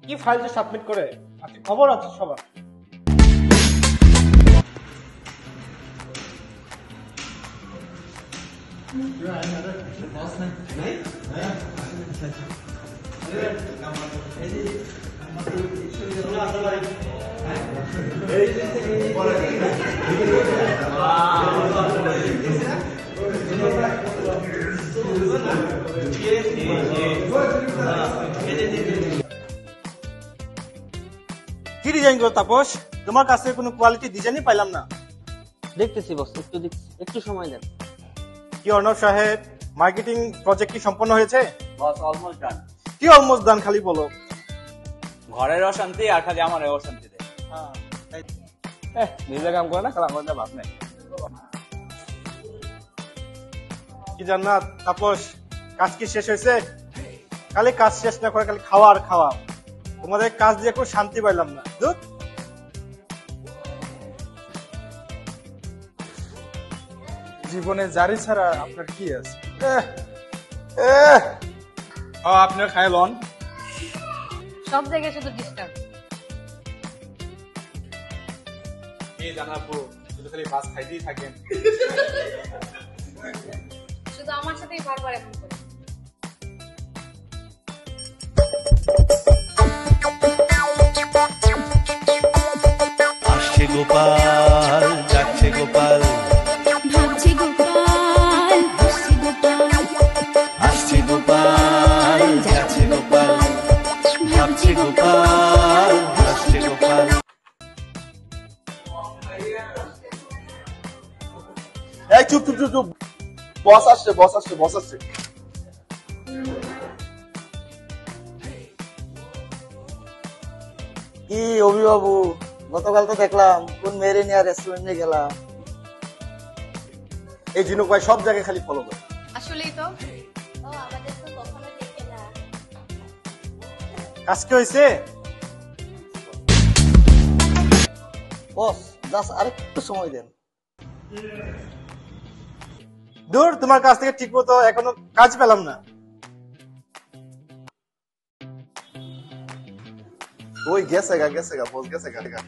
কি ফাইল যে সাবমিট করে আজকে খবর আছে সবার। কি ডিজাইন করো তাপস? তোমার কাছে কোনো কোয়ালিটি ডিজাইনই পাইলাম না। দেখতেছি বস, একটু সময় দেন। কি অর্ণব সাহেব, মার্কেটিং প্রজেক্ট কি সম্পন্ন হয়েছে? বস অলমোস্ট ডান। কি অলমোস্ট ডান খালি বলো। ঘরের অশান্তি আর খালি আমার অশান্তি দেয়। নিজে কাম করে না, খালি আমার ভাব নাই। কি জান্নাত, তাপস কাজ কি শেষ হয়েছে? খালি কাজ শেষ না করে খালি খাওয়া আর খাওয়া। তোমাদের কাজ দিয়ে খুব শান্তি পাইলাম না। জীবনে জারি ছাড়া আপনার কি আছে? আপনার খায় লন। সব জায়গায় শুধু ডিস্টার্ব। এই জানাবো শুধু খালি বাস খাইতেই থাকেন। শুধু আমার সাথেই বারবার এখন করে। আসছে গোপাল, যাচ্ছে গোপাল, ভাবছে গোপাল, হাসছে গোপাল, আসছে গোপাল, যাচ্ছে গোপাল, ভাবছে গোপাল, হাসছে গোপাল। এই চুপ চুপ চুপ চুপ, বস আসছে বস আসছে বস আসছে। কি অভিবাবু, গতকাল তো দেখলাম কোন মেরে নিয়ে রেস্টুরেন্টে গেলাম। এই জিনুক ভাই সব জায়গায় খালি ফলো করে। আসলেই তো ও আমাদের তো কখনো দেখে না। কাজ কি হয়েছে? বস জাস্ট আরেকটু সময় দেন। দূর, তোমার কাছ থেকে ঠিক মতো এখনো কাজ পেলাম না। ওই গেছে গা বস গেছে গা।